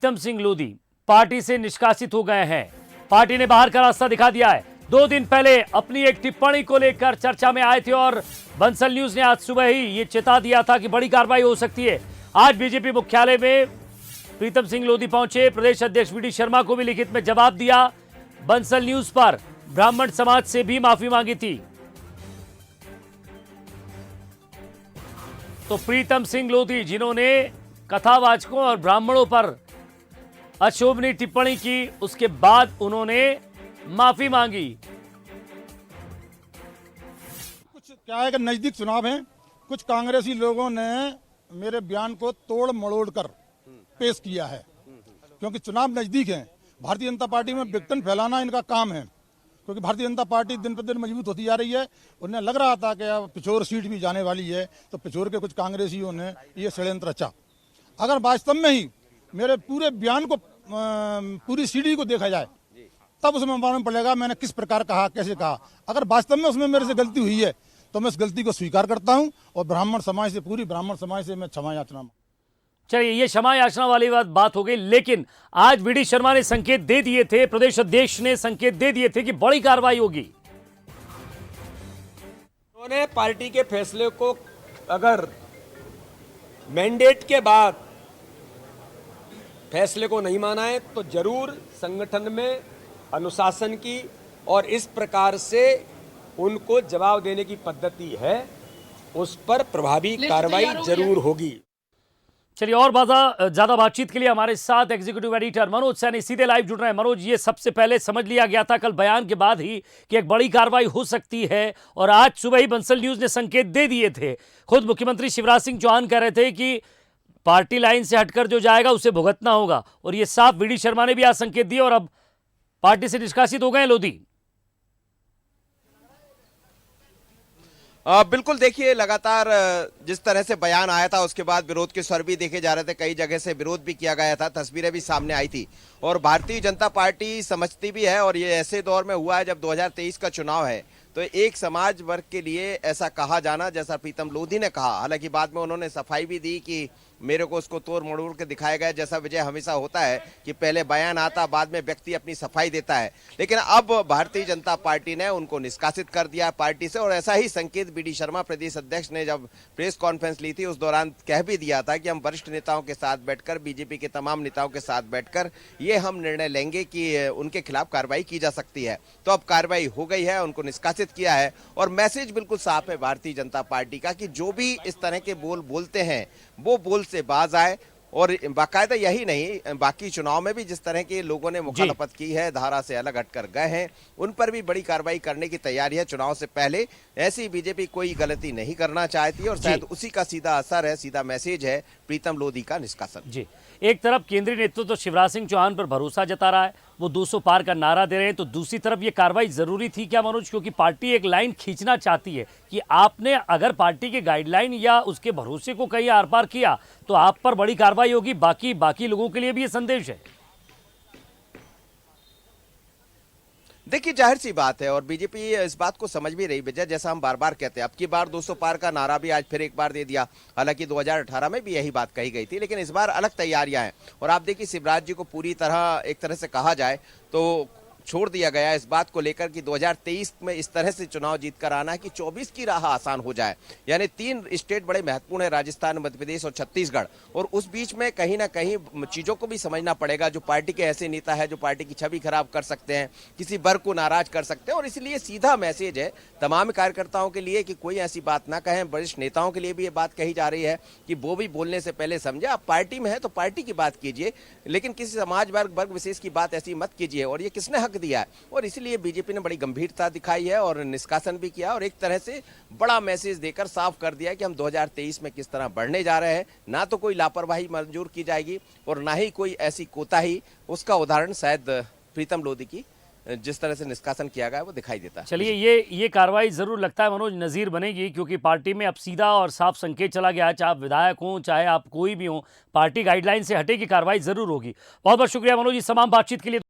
Pritam Singh Lodhi party से निष्कासित हो गए हैं। पार्टी ने बाहर का रास्ता दिखा दिया है। 2 दिन पहले अपनी एक टिप्पणी को लेकर चर्चा में आए थे और बंसल न्यूज ने आज सुबह ही ये चेता दिया था कि बड़ी कार्रवाई हो सकती है। आज बीजेपी मुख्यालय में प्रीतम सिंह लोधी पहुंचे। प्रदेश अध्यक्ष वी डी शर्मा को भी लिखित में जवाब दिया। बंसल न्यूज पर ब्राह्मण समाज से भी माफी मांगी थी। तो प्रीतम सिंह लोधी जिन्होंने कथावाचकों और ब्राह्मणों पर अशोभनीय टिप्पणी की, उसके बाद उन्होंने माफी मांगी। कुछ क्या है कि नजदीक चुनाव है, कुछ कांग्रेसी लोगों ने मेरे बयान को तोड़ मरोड़ कर पेश किया है, क्योंकि चुनाव नजदीक है। भारतीय जनता पार्टी में विघटन फैलाना इनका काम है, क्योंकि भारतीय जनता पार्टी दिन पर दिन मजबूत होती जा रही है। उन्हें लग रहा था कि अब पिछोर सीट भी जाने वाली है, तो पिछोर के कुछ कांग्रेसियों ने ये षड्यंत्र रचा। अगर वास्तव में ही मेरे पूरे बयान को पूरी सीडी को देखा जाए, तब उसमें मालूम पड़ेगा मैंने किस प्रकार कहा, कैसे कहा। अगर वास्तव में उसमें मेरे से गलती हुई है तो मैं इस गलती को स्वीकार करता हूं और ब्राह्मण समाज से, पूरी ब्राह्मण समाज से मैं क्षमा याचना। चलिए, ये क्षमा याचना वाली बात हो गई, लेकिन आज वी डी शर्मा ने संकेत दे दिए थे, प्रदेश अध्यक्ष ने संकेत दे दिए थे कि बड़ी कार्रवाई होगी। उन्होंने पार्टी के फैसले को अगर मैंडेट के बाद फैसले को नहीं माना है तो जरूर संगठन में अनुशासन की और इस प्रकार से उनको जवाब देने की पद्धति है, उस पर प्रभावी कार्रवाई जरूर होगी। चलिए, और ज्यादा बातचीत के लिए हमारे साथ एग्जीक्यूटिव एडिटर मनोज सैनी सीधे लाइव जुड़ रहे हैं। मनोज, ये सबसे पहले समझ लिया गया था कल बयान के बाद ही कि एक बड़ी कार्रवाई हो सकती है, और आज सुबह ही बंसल न्यूज ने संकेत दे दिए थे। खुद मुख्यमंत्री शिवराज सिंह चौहान कह रहे थे कि पार्टी लाइन से हटकर जो जाएगा उसे भुगतना होगा, और ये साफ वी डी शर्मा ने भी आज संकेत दिया, और अब पार्टी से निष्कासित हो गए लोधी। बिल्कुल, देखिए लगातार जिस तरह से बयान आया था उसके बाद विरोध के स्वर भी देखे जा रहे थे, कई जगह से विरोध भी किया गया था, तस्वीरें भी सामने आई थी। और भारतीय जनता पार्टी समझती भी है, और ये ऐसे दौर में हुआ है जब 2023 का चुनाव है, तो एक समाज वर्ग के लिए ऐसा कहा जाना, जैसा प्रीतम लोधी ने कहा, हालांकि बाद में उन्होंने सफाई भी दी कि मेरे को उसको तोड़ मरोड़ के दिखाया गया, जैसा विजय हमेशा होता है कि पहले बयान आता, बाद में व्यक्ति अपनी सफाई देता है। लेकिन अब भारतीय जनता पार्टी ने उनको निष्कासित कर दिया पार्टी से, और ऐसा ही संकेत वी डी शर्मा प्रदेश अध्यक्ष ने जब प्रेस कॉन्फ्रेंस ली थी उस दौरान कह भी दिया था कि हम वरिष्ठ नेताओं के साथ बैठकर, बीजेपी के तमाम नेताओं के साथ बैठकर ये हम निर्णय लेंगे कि उनके खिलाफ कार्रवाई की जा सकती है। तो अब कार्रवाई हो गई है, उनको निष्कासित किया है, और मैसेज बिल्कुल साफ है भारतीय जनता पार्टी का कि जो भी इस तरह के बोल बोलते हैं वो बोल से बाज आए। और बाकायदा यही नहीं, बाकी चुनाव में भी जिस तरह के लोगों ने मुखालफत की है, धारा से अलग हटकर गए हैं, उन पर भी बड़ी कार्रवाई करने की तैयारी है चुनाव से पहले। ऐसी बीजेपी कोई गलती नहीं करना चाहती, और शायद उसी का सीधा असर है, सीधा मैसेज है प्रीतम लोधी का निष्कासन। जी, एक तरफ केंद्रीय नेतृत्व तो शिवराज सिंह चौहान पर भरोसा जता रहा है, वो 200 पार का नारा दे रहे हैं, तो दूसरी तरफ ये कार्रवाई जरूरी थी क्या मनोज? क्योंकि पार्टी एक लाइन खींचना चाहती है कि आपने अगर पार्टी के गाइडलाइन या उसके भरोसे को कहीं आर पार किया तो आप पर बड़ी कार्रवाई होगी। बाकी लोगों के लिए भी ये संदेश है। देखिए, जाहिर सी बात है, और बीजेपी इस बात को समझ भी रही विजय, जैसा हम बार बार कहते हैं। अब की बार 200 पार का नारा भी आज फिर एक बार दे दिया, हालांकि 2018 में भी यही बात कही गई थी, लेकिन इस बार अलग तैयारियां हैं। और आप देखिए, शिवराज जी को पूरी तरह, एक तरह से कहा जाए तो छोड़ दिया गया इस बात को लेकर कि 2023 में इस तरह से चुनाव जीत कर आना है कि 24 की राह आसान हो जाए। यानी 3 स्टेट बड़े महत्वपूर्ण है, राजस्थान, मध्य प्रदेश और छत्तीसगढ़, और उस बीच में कहीं ना कहीं चीजों को भी समझना पड़ेगा। जो पार्टी के ऐसे नेता है जो पार्टी की छवि खराब कर सकते हैं, किसी वर्ग को नाराज कर सकते हैं, और इसलिए सीधा मैसेज है तमाम कार्यकर्ताओं के लिए कि कोई ऐसी बात ना कहें। वरिष्ठ नेताओं के लिए भी ये बात कही जा रही है कि वो भी बोलने से पहले समझे, आप पार्टी में है तो पार्टी की बात कीजिए, लेकिन किसी समाज वर्ग विशेष की बात ऐसी मत कीजिए। और ये किसने हक दिया है? और इसलिए बीजेपी ने बड़ी गंभीरता दिखाई है और निष्कासन भी किया, और एक तरह से बड़ा मैसेज देकर साफ कर दिया कि हम 2023 में किस तरह बढ़ने जा रहे हैं। ना तो कोई लापरवाही मंजूर की जाएगी और ना ही कोई ऐसी कोताही। उसका उदाहरण शायद प्रीतम लोधी की जिस तरह से निष्कासन किया गया वो दिखाई देता है। चलिए, ये कार्रवाई जरूर लगता है मनोज नज़ीर बनेगी, क्योंकि पार्टी में अब सीधा और साफ संकेत चला गया है, चाहे आप विधायक हो चाहे आप कोई भी हो, पार्टी गाइडलाइन से हटे की कार्रवाई जरूर होगी। बहुत बहुत शुक्रिया मनोज इस तमाम बातचीत के लिए।